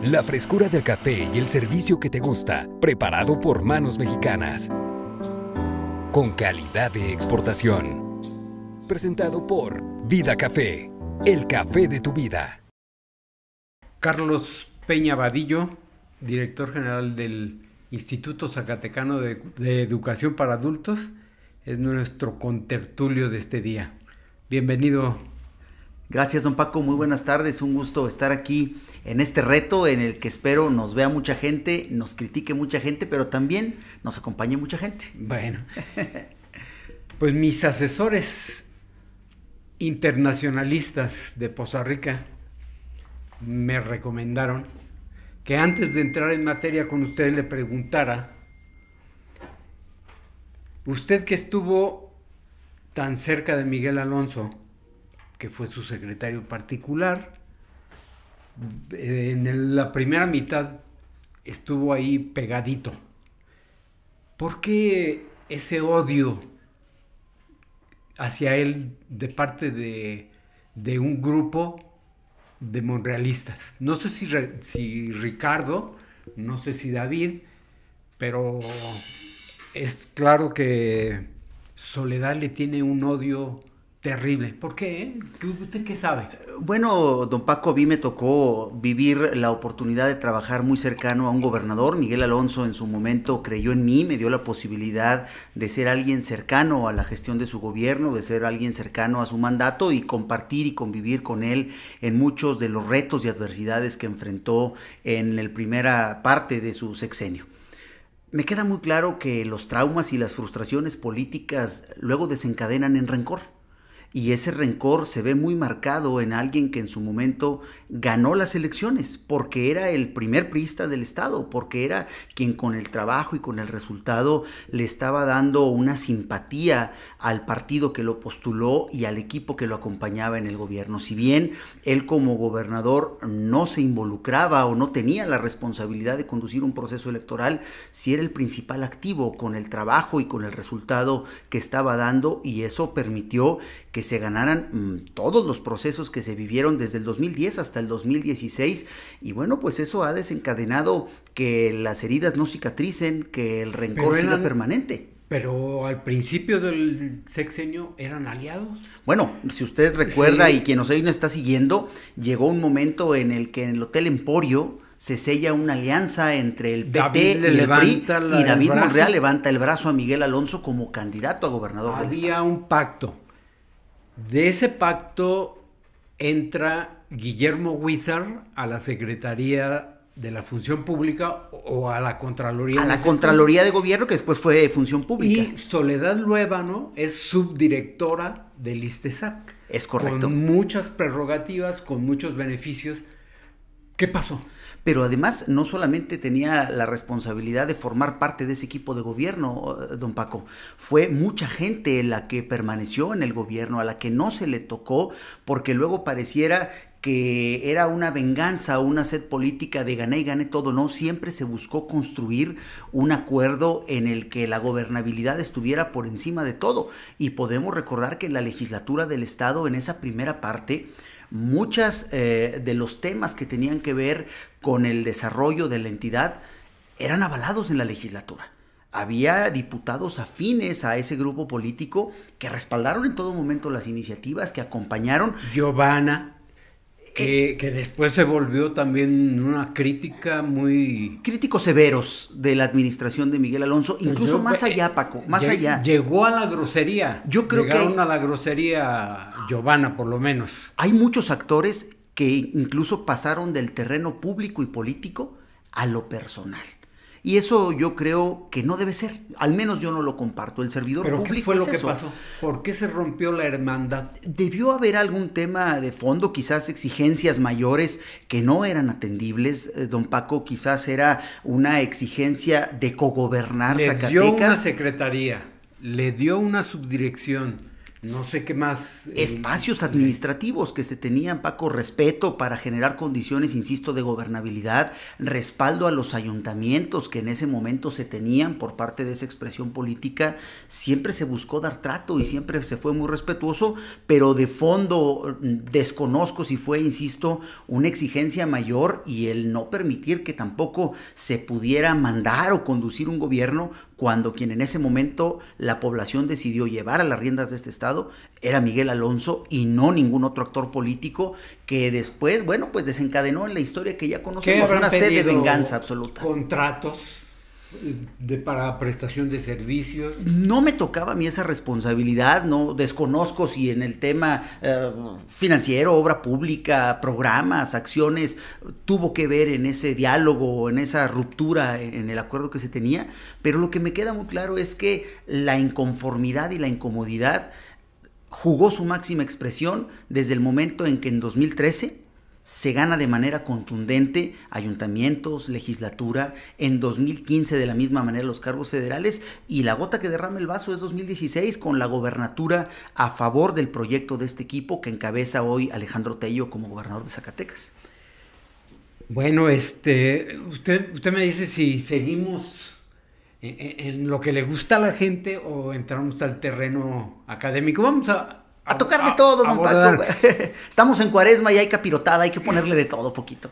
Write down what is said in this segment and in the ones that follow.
La frescura del café y el servicio que te gusta, preparado por manos mexicanas. Con calidad de exportación. Presentado por Vida Café, el café de tu vida. Carlos Peña Vadillo, director general del Instituto Zacatecano de Educación para Adultos, es nuestro contertulio de este día. Bienvenido. Gracias, don Paco, muy buenas tardes, un gusto estar aquí en este reto en el que espero nos vea mucha gente, nos critique mucha gente, pero también nos acompañe mucha gente. Bueno, pues mis asesores internacionalistas de Poza Rica me recomendaron que antes de entrar en materia con usted le preguntara, usted que estuvo tan cerca de Miguel Alonso, que fue su secretario particular, en la primera mitad estuvo ahí pegadito. ¿Por qué ese odio hacia él de parte de un grupo de monrealistas? No sé si Ricardo, no sé si David, pero es claro que Soledad le tiene un odio terrible. ¿Por qué? ¿Usted qué sabe? Bueno, don Paco, a mí me tocó vivir la oportunidad de trabajar muy cercano a un gobernador. Miguel Alonso en su momento creyó en mí, me dio la posibilidad de ser alguien cercano a la gestión de su gobierno, de ser alguien cercano a su mandato y compartir y convivir con él en muchos de los retos y adversidades que enfrentó en la primera parte de su sexenio. Me queda muy claro que los traumas y las frustraciones políticas luego desencadenan en rencor. Y ese rencor se ve muy marcado en alguien que en su momento ganó las elecciones, porque era el primer priista del Estado, porque era quien con el trabajo y con el resultado le estaba dando una simpatía al partido que lo postuló y al equipo que lo acompañaba en el gobierno. Si bien él como gobernador no se involucraba o no tenía la responsabilidad de conducir un proceso electoral, sí era el principal activo con el trabajo y con el resultado que estaba dando, y eso permitió que se ganaran todos los procesos que se vivieron desde el 2010 hasta el 2016, y bueno, pues eso ha desencadenado que las heridas no cicatricen, que el rencor siga permanente. Pero al principio del sexenio eran aliados. Bueno, si usted recuerda, sí, y quien nos hoy no está siguiendo, llegó un momento en el que en el Hotel Emporio se sella una alianza entre el PT y el PRI, y David Monreal levanta el brazo a Miguel Alonso como candidato a gobernador del Estado. Había un pacto. De ese pacto entra Guillermo Huízar a la Secretaría de la Función Pública o a la Contraloría. A la Contraloría de Gobierno, que después fue Función Pública. Y Soledad Luébano es subdirectora del ISTESAC. Es correcto. Con muchas prerrogativas, con muchos beneficios. ¿Qué pasó? Pero además no solamente tenía la responsabilidad de formar parte de ese equipo de gobierno, don Paco, fue mucha gente la que permaneció en el gobierno, a la que no se le tocó, porque luego pareciera que era una venganza, una sed política de gané y gané todo. No, siempre se buscó construir un acuerdo en el que la gobernabilidad estuviera por encima de todo, y podemos recordar que en la legislatura del Estado, en esa primera parte, muchas de los temas que tenían que ver con el desarrollo de la entidad eran avalados en la legislatura. Había diputados afines a ese grupo político que respaldaron en todo momento las iniciativas, que acompañaron. Giovanna, que después se volvió también una crítica muy... Críticos severos de la administración de Miguel Alonso, incluso más allá, Paco, más allá. Llegó a la grosería. Yo creo Llegaron a la grosería, Giovanna, por lo menos. Hay muchos actores que incluso pasaron del terreno público y político a lo personal. Y eso yo creo que no debe ser, al menos yo no lo comparto. El servidor público. ¿Pero qué fue lo que pasó? ¿Por qué se rompió la hermandad? Debió haber algún tema de fondo, quizás exigencias mayores que no eran atendibles, don Paco. Quizás era una exigencia de cogobernar Zacatecas. Le dio una secretaría, le dio una subdirección, No sé qué más. Espacios administrativos que se tenían, Paco, respeto para generar condiciones, insisto, de gobernabilidad, respaldo a los ayuntamientos que en ese momento se tenían por parte de esa expresión política, siempre se buscó dar trato y siempre se fue muy respetuoso, pero de fondo desconozco si fue, insisto, una exigencia mayor y el no permitir que tampoco se pudiera mandar o conducir un gobierno cuando quien en ese momento la población decidió llevar a las riendas de este estado era Miguel Alonso y no ningún otro actor político que después, bueno, pues desencadenó en la historia que ya conocemos una sed de venganza absoluta. ¿Contratos para prestación de servicios? No me tocaba a mí esa responsabilidad, no desconozco si en el tema financiero, obra pública, programas, acciones, tuvo que ver en ese diálogo, en esa ruptura, en el acuerdo que se tenía, pero lo que me queda muy claro es que la inconformidad y la incomodidad jugó su máxima expresión desde el momento en que en 2013 se gana de manera contundente ayuntamientos, legislatura, en 2015 de la misma manera los cargos federales y la gota que derrama el vaso es 2016 con la gobernatura a favor del proyecto de este equipo que encabeza hoy Alejandro Tello como gobernador de Zacatecas. Bueno, usted me dice si seguimos en lo que le gusta a la gente o entramos al terreno académico. Vamos a tocar de todo, don Paco. Estamos en Cuaresma y hay capirotada, hay que ponerle de todo poquito.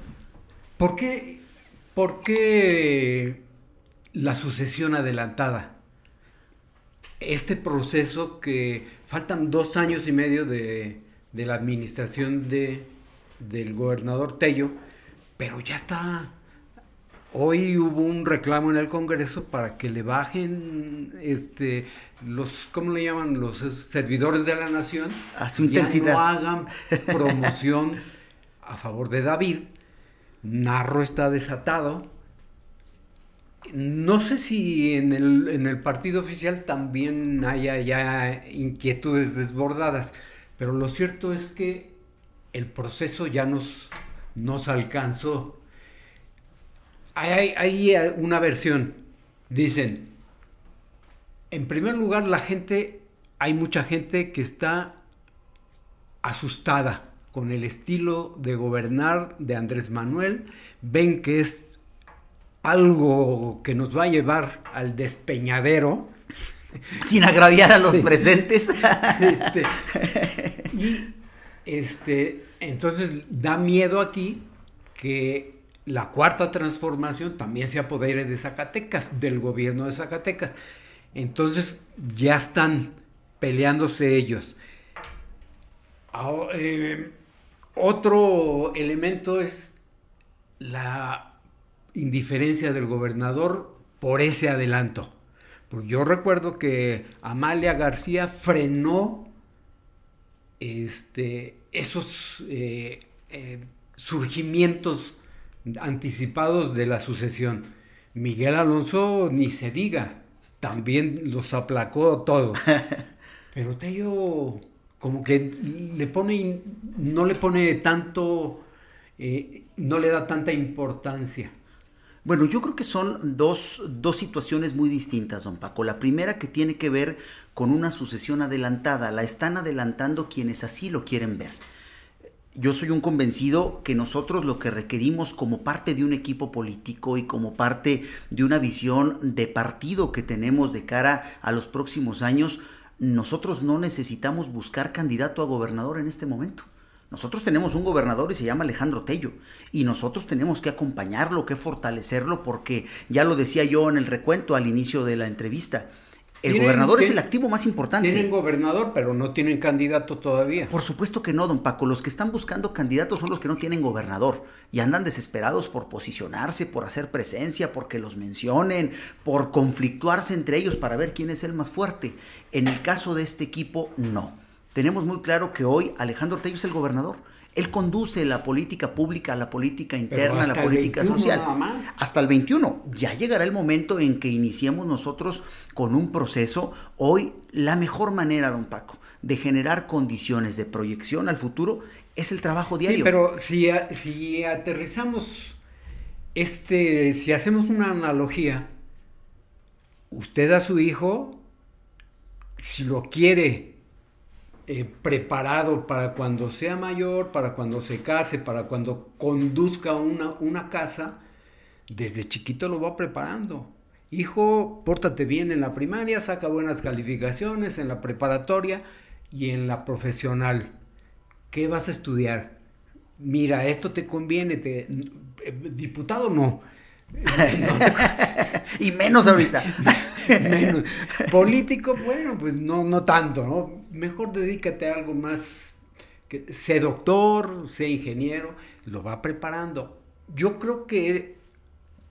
¿Por qué la sucesión adelantada? Este proceso que faltan 2 años y medio de la administración del gobernador Tello, pero ya está. Hoy hubo un reclamo en el Congreso para que le bajen ¿cómo le llaman? Los servidores de la nación. A su intensidad. No hagan promoción a favor de David. Narro está desatado. No sé si en el partido oficial también haya ya inquietudes desbordadas, pero lo cierto es que el proceso ya nos alcanzó. Hay una versión, dicen, en primer lugar hay mucha gente que está asustada con el estilo de gobernar de Andrés Manuel, ven que es algo que nos va a llevar al despeñadero. Sin agraviar a los presentes. Entonces da miedo aquí que la cuarta transformación también se apodere de Zacatecas, del gobierno de Zacatecas. Entonces ya están peleándose ellos. Otro elemento es la indiferencia del gobernador por ese adelanto. Porque yo recuerdo que Amalia García frenó esos surgimientos anticipados de la sucesión. Miguel Alonso ni se diga, también los aplacó todo. Pero Tello como que no le pone tanto, no le da tanta importancia. Bueno, yo creo que son dos situaciones muy distintas, don Paco. La primera que tiene que ver con una sucesión adelantada, la están adelantando quienes así lo quieren ver. Yo soy un convencido que nosotros lo que requerimos como parte de un equipo político y como parte de una visión de partido que tenemos de cara a los próximos años, nosotros no necesitamos buscar candidato a gobernador en este momento. Nosotros tenemos un gobernador y se llama Alejandro Tello y nosotros tenemos que acompañarlo, que fortalecerlo porque ya lo decía yo en el recuento al inicio de la entrevista. El gobernador es el activo más importante. Tienen gobernador, pero no tienen candidato todavía. Por supuesto que no, don Paco. Los que están buscando candidatos son los que no tienen gobernador y andan desesperados por posicionarse, por hacer presencia, porque los mencionen, por conflictuarse entre ellos para ver quién es el más fuerte. En el caso de este equipo, no. Tenemos muy claro que hoy Alejandro Tello es el gobernador. Él conduce la política pública, la política interna, la política social. Hasta el 21. Ya llegará el momento en que iniciemos nosotros con un proceso. Hoy la mejor manera, don Paco, de generar condiciones de proyección al futuro es el trabajo diario. Sí, pero si aterrizamos, si hacemos una analogía, usted a su hijo, si lo quiere preparado para cuando sea mayor, para cuando se case, para cuando conduzca una casa, desde chiquito lo va preparando. Hijo, pórtate bien en la primaria, saca buenas calificaciones en la preparatoria y en la profesional. ¿Qué vas a estudiar? Mira, esto te conviene, diputado no. Y menos ahorita. Menos. Político, bueno, pues no tanto, ¿no? Mejor dedícate a algo más, sé doctor, sé ingeniero, lo va preparando. Yo creo que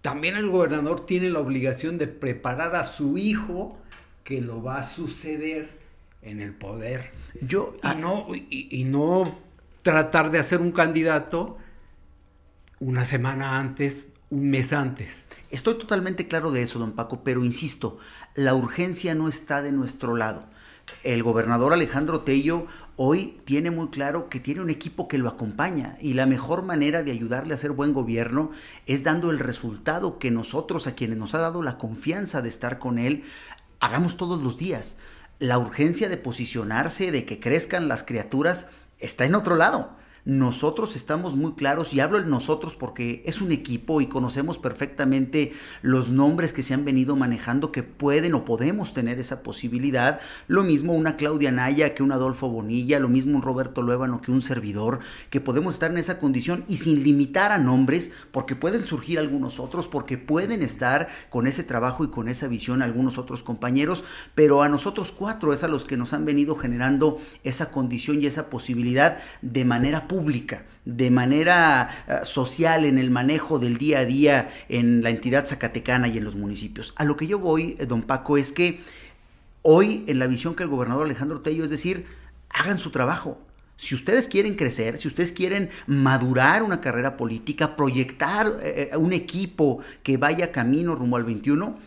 también el gobernador tiene la obligación de preparar a su hijo que lo va a suceder en el poder. Y no tratar de hacer un candidato una semana antes, un mes antes. Estoy totalmente claro de eso, don Paco, pero insisto, la urgencia no está de nuestro lado. El gobernador Alejandro Tello hoy tiene muy claro que tiene un equipo que lo acompaña y la mejor manera de ayudarle a hacer buen gobierno es dando el resultado que nosotros, a quienes nos ha dado la confianza de estar con él, hagamos todos los días. La urgencia de posicionarse, de que crezcan las criaturas, está en otro lado. Nosotros estamos muy claros, y hablo en nosotros porque es un equipo y conocemos perfectamente los nombres que se han venido manejando que pueden o podemos tener esa posibilidad. Lo mismo una Claudia Naya que un Adolfo Bonilla, lo mismo un Roberto Luébano que un servidor, que podemos estar en esa condición y sin limitar a nombres, porque pueden surgir algunos otros, porque pueden estar con ese trabajo y con esa visión algunos otros compañeros, pero a nosotros cuatro es a los que nos han venido generando esa condición y esa posibilidad de manera pública, de manera social, en el manejo del día a día en la entidad zacatecana y en los municipios. A lo que yo voy, don Paco, es que hoy en la visión que el gobernador Alejandro Tello, es decir, hagan su trabajo. Si ustedes quieren crecer, si ustedes quieren madurar una carrera política, proyectar un equipo que vaya camino rumbo al 21,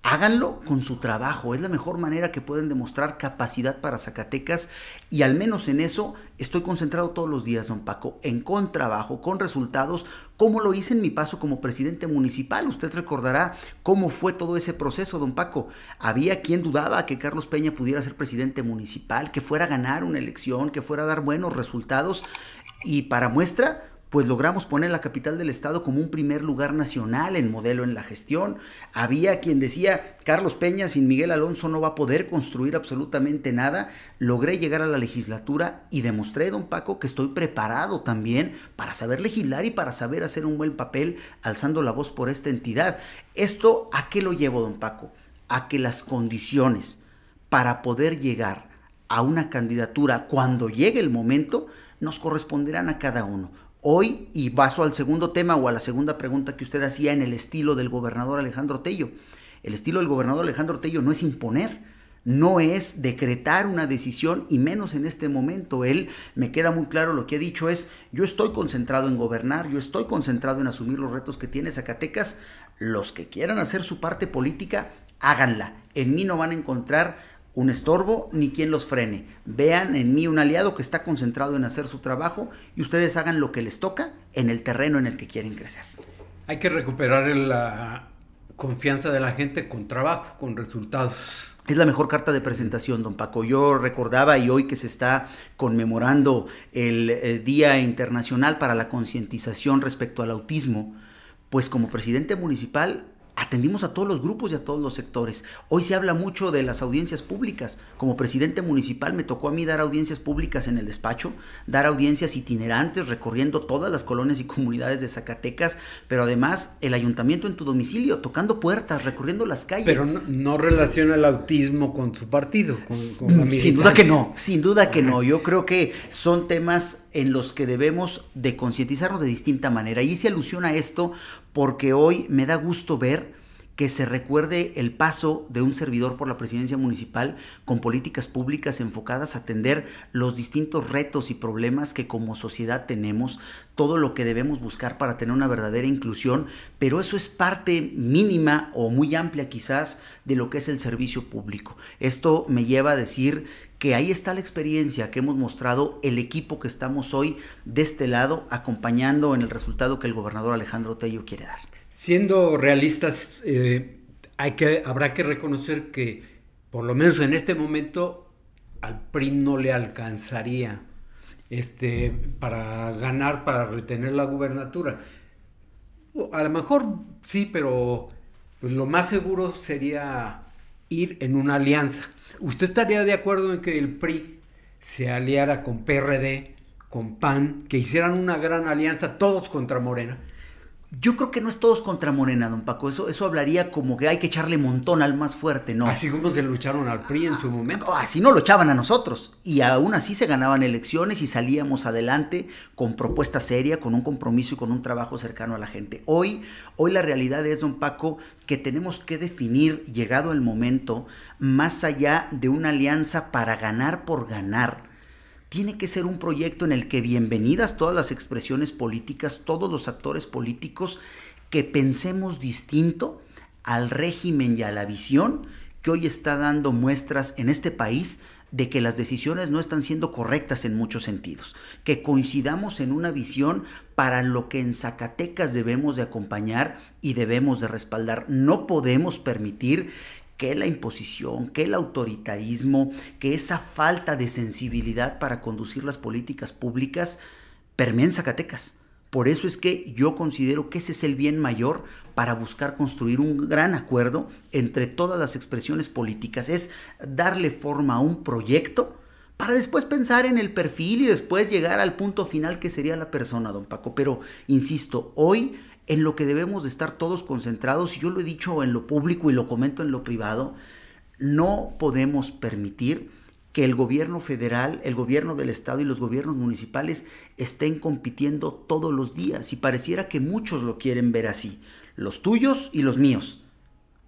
háganlo con su trabajo. Es la mejor manera que pueden demostrar capacidad para Zacatecas, y al menos en eso estoy concentrado todos los días, don Paco, con trabajo, con resultados, como lo hice en mi paso como presidente municipal. Usted recordará cómo fue todo ese proceso, don Paco. Había quien dudaba que Carlos Peña pudiera ser presidente municipal, que fuera a ganar una elección, que fuera a dar buenos resultados, y para muestra, pues logramos poner la capital del estado como un primer lugar nacional en modelo en la gestión. Había quien decía, Carlos Peña sin Miguel Alonso no va a poder construir absolutamente nada. Logré llegar a la legislatura y demostré, don Paco, que estoy preparado también para saber legislar y para saber hacer un buen papel alzando la voz por esta entidad. ¿Esto a qué lo llevo, don Paco? A que las condiciones para poder llegar a una candidatura cuando llegue el momento nos corresponderán a cada uno. Hoy, y paso al segundo tema o a la segunda pregunta que usted hacía en el estilo del gobernador Alejandro Tello. El estilo del gobernador Alejandro Tello no es imponer, no es decretar una decisión, y menos en este momento. Él, me queda muy claro lo que ha dicho, es: yo estoy concentrado en gobernar, yo estoy concentrado en asumir los retos que tiene Zacatecas. Los que quieran hacer su parte política, háganla. En mí no van a encontrar un estorbo ni quien los frene. Vean en mí un aliado que está concentrado en hacer su trabajo, y ustedes hagan lo que les toca en el terreno en el que quieren crecer. Hay que recuperar la confianza de la gente con trabajo, con resultados. Es la mejor carta de presentación, don Paco. Yo recordaba, y hoy que se está conmemorando el Día Internacional para la Concientización respecto al autismo, pues como presidente municipal atendimos a todos los grupos y a todos los sectores. Hoy se habla mucho de las audiencias públicas. Como presidente municipal me tocó a mí dar audiencias públicas en el despacho, dar audiencias itinerantes recorriendo todas las colonias y comunidades de Zacatecas, pero además el ayuntamiento en tu domicilio, tocando puertas, recorriendo las calles. Pero no relaciona el autismo con su partido, con la Sin duda que no, sin duda que no. Yo creo que son temas en los que debemos de concientizarnos de distinta manera. Y hice alusión a esto porque hoy me da gusto ver que se recuerde el paso de un servidor por la presidencia municipal con políticas públicas enfocadas a atender los distintos retos y problemas que como sociedad tenemos, todo lo que debemos buscar para tener una verdadera inclusión, pero eso es parte mínima o muy amplia quizás de lo que es el servicio público. Esto me lleva a decir que ahí está la experiencia que hemos mostrado el equipo que estamos hoy de este lado, acompañando en el resultado que el gobernador Alejandro Tello quiere dar. Siendo realistas, habrá que reconocer que, por lo menos en este momento, al PRI no le alcanzaría para ganar, para retener la gubernatura. A lo mejor sí, pero pues, lo más seguro sería ir en una alianza. ¿Usted estaría de acuerdo en que el PRI se aliara con PRD, con PAN, que hicieran una gran alianza todos contra Morena? Yo creo que no es todos contra Morena, don Paco. Eso hablaría como que hay que echarle montón al más fuerte, ¿no? Así como se lucharon al PRI en su momento. Así no lo echaban a nosotros. Y aún así se ganaban elecciones y salíamos adelante con propuesta seria, con un compromiso y con un trabajo cercano a la gente. Hoy la realidad es, don Paco, que tenemos que definir, llegado el momento, más allá de una alianza para ganar por ganar. Tiene que ser un proyecto en el que bienvenidas todas las expresiones políticas, todos los actores políticos, que pensemos distinto al régimen y a la visión que hoy está dando muestras en este país de que las decisiones no están siendo correctas en muchos sentidos, que coincidamos en una visión para lo que en Zacatecas debemos de acompañar y debemos de respaldar. No podemos permitir que la imposición, que el autoritarismo, que esa falta de sensibilidad para conducir las políticas públicas permeen Zacatecas. Por eso es que yo considero que ese es el bien mayor para buscar construir un gran acuerdo entre todas las expresiones políticas, es darle forma a un proyecto para después pensar en el perfil y después llegar al punto final que sería la persona, don Paco. Pero, insisto, hoy en lo que debemos de estar todos concentrados, y yo lo he dicho en lo público y lo comento en lo privado, no podemos permitir que el gobierno federal, el gobierno del estado y los gobiernos municipales estén compitiendo todos los días, y pareciera que muchos lo quieren ver así, los tuyos y los míos.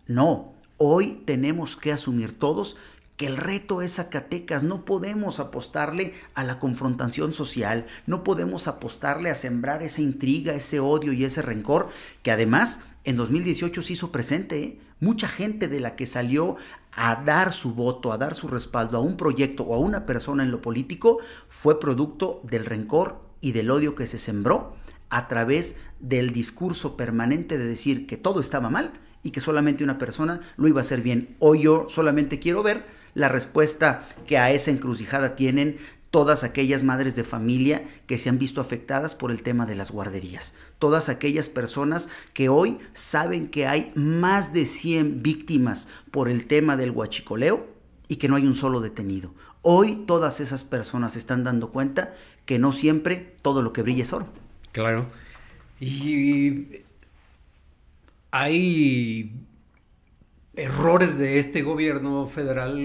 No, hoy tenemos que asumir todos que el reto es Zacatecas. No podemos apostarle a la confrontación social, no podemos apostarle a sembrar esa intriga, ese odio y ese rencor, que además en 2018 se hizo presente, ¿eh? Mucha gente de la que salió a dar su voto, a dar su respaldo a un proyecto o a una persona en lo político, fue producto del rencor y del odio que se sembró a través del discurso permanente de decir que todo estaba mal y que solamente una persona lo iba a hacer bien. Hoy yo solamente quiero ver la respuesta que a esa encrucijada tienen todas aquellas madres de familia que se han visto afectadas por el tema de las guarderías, todas aquellas personas que hoy saben que hay más de 100 víctimas por el tema del huachicoleo y que no hay un solo detenido. Hoy todas esas personas se están dando cuenta que no siempre todo lo que brilla es oro. Claro. Y hay errores de este gobierno federal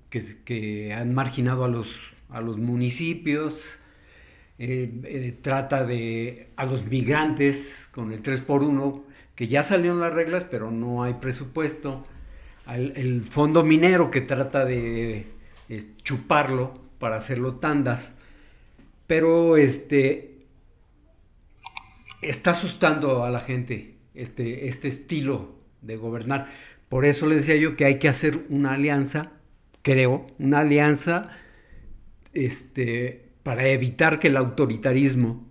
que han marginado a los municipios, trata a los migrantes con el 3x1, que ya salieron las reglas, pero no hay presupuesto, el fondo minero que trata de chuparlo para hacerlo tandas, pero está asustando a la gente este estilo de gobernar. Por eso le decía yo que hay que hacer una alianza, una alianza para evitar que el autoritarismo,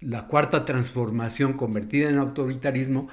la cuarta transformación convertida en autoritarismo,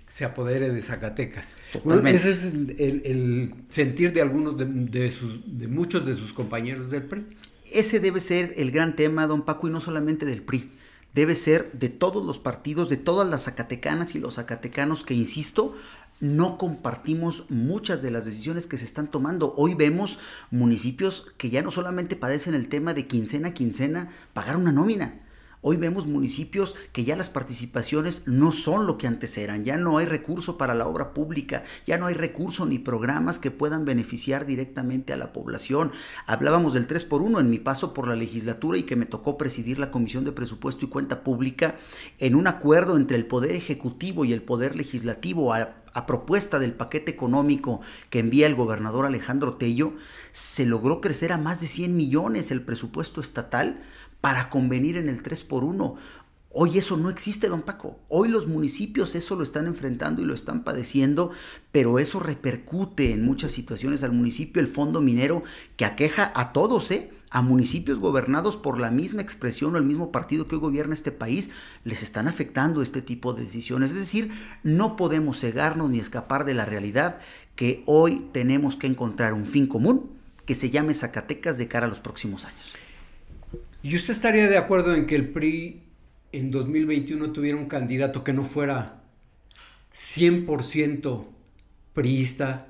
se apodere de Zacatecas. Bueno, ese es el sentir de algunos de muchos de sus compañeros del PRI. Ese debe ser el gran tema, don Paco, y no solamente del PRI. Debe ser de todos los partidos, de todas las zacatecanas y los zacatecanos que, insisto, no compartimos muchas de las decisiones que se están tomando. Hoy vemos municipios que ya no solamente padecen el tema de quincena a quincena pagar una nómina. Hoy vemos municipios que ya las participaciones no son lo que antes eran, ya no hay recurso para la obra pública, ya no hay recurso ni programas que puedan beneficiar directamente a la población. Hablábamos del 3x1 en mi paso por la legislatura y que me tocó presidir la Comisión de Presupuesto y Cuenta Pública en un acuerdo entre el Poder Ejecutivo y el Poder Legislativo a propuesta del paquete económico que envía el gobernador Alejandro Tello. Se logró crecer a más de 100 millones el presupuesto estatal para convenir en el 3x1. Hoy eso no existe, don Paco. Hoy los municipios eso lo están enfrentando y lo están padeciendo, pero eso repercute en muchas situaciones al municipio. El fondo minero que aqueja a todos, a municipios gobernados por la misma expresión o el mismo partido que hoy gobierna este país, les están afectando este tipo de decisiones. Es decir, no podemos cegarnos ni escapar de la realidad que hoy tenemos que encontrar un fin común que se llame Zacatecas de cara a los próximos años. ¿Y usted estaría de acuerdo en que el PRI en 2021 tuviera un candidato que no fuera 100% priista,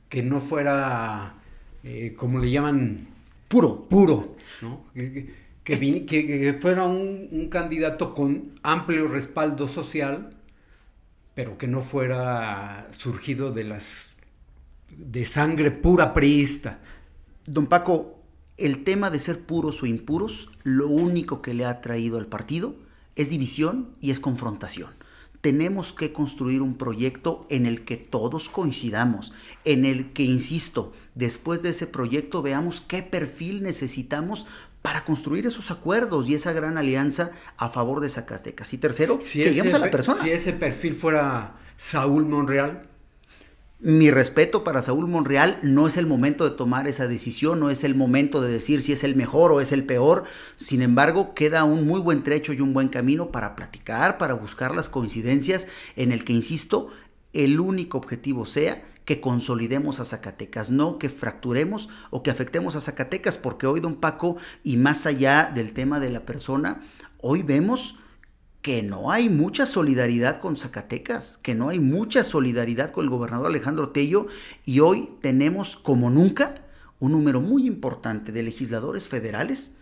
que no fuera, como le llaman, puro, ¿no? Que fuera un candidato con amplio respaldo social, pero que no fuera surgido de sangre pura priista? Don Paco, el tema de ser puros o impuros, lo único que le ha traído al partido es división y es confrontación. Tenemos que construir un proyecto en el que todos coincidamos, en el que, insisto, después de ese proyecto veamos qué perfil necesitamos para construir esos acuerdos y esa gran alianza a favor de Zacatecas. Y tercero, que lleguemos a la persona. Si ese perfil fuera Saúl Monreal. Mi respeto para Saúl Monreal, no es el momento de tomar esa decisión, no es el momento de decir si es el mejor o es el peor. Sin embargo, queda un muy buen trecho y un buen camino para platicar, para buscar las coincidencias en el que, insisto, el único objetivo sea que consolidemos a Zacatecas, no que fracturemos o que afectemos a Zacatecas, porque hoy, don Paco, y más allá del tema de la persona, hoy vemos que no hay mucha solidaridad con Zacatecas, que no hay mucha solidaridad con el gobernador Alejandro Tello, y hoy tenemos como nunca un número muy importante de legisladores federales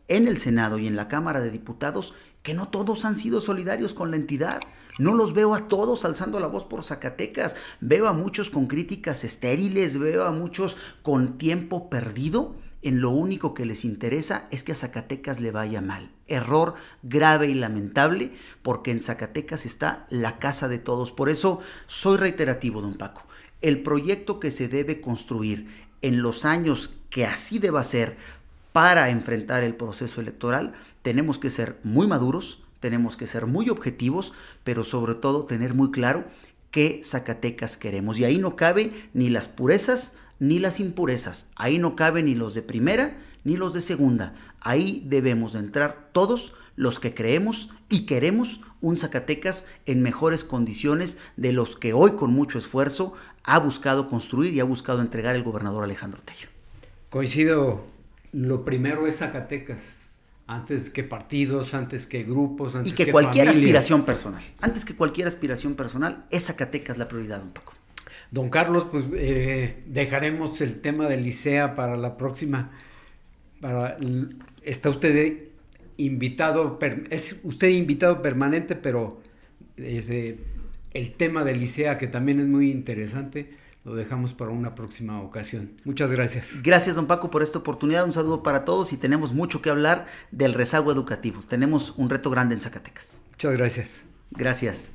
en el Senado y en la Cámara de Diputados que no todos han sido solidarios con la entidad. No los veo a todos alzando la voz por Zacatecas, veo a muchos con críticas estériles, veo a muchos con tiempo perdido. En lo único que les interesa es que a Zacatecas le vaya mal. Error grave y lamentable, porque en Zacatecas está la casa de todos. Por eso soy reiterativo, don Paco. El proyecto que se debe construir en los años que así deba ser para enfrentar el proceso electoral, tenemos que ser muy maduros, tenemos que ser muy objetivos, pero sobre todo tener muy claro qué Zacatecas queremos. Y ahí no cabe ni las purezas ni las impurezas. Ahí no caben ni los de primera ni los de segunda. Ahí debemos de entrar todos los que creemos y queremos un Zacatecas en mejores condiciones de los que hoy con mucho esfuerzo ha buscado construir y ha buscado entregar el gobernador Alejandro Tello. Coincido, lo primero es Zacatecas, antes que partidos, antes que grupos, antes que cualquier familias. Aspiración personal. Antes que cualquier aspiración personal, es Zacatecas la prioridad, don Paco. Don Carlos, pues dejaremos el tema del Licea para la próxima. Está usted invitado, es usted invitado permanente, pero el tema del Licea, que también es muy interesante, lo dejamos para una próxima ocasión. Muchas gracias. Gracias, don Paco, por esta oportunidad. Un saludo para todos y tenemos mucho que hablar del rezago educativo. Tenemos un reto grande en Zacatecas. Muchas gracias. Gracias.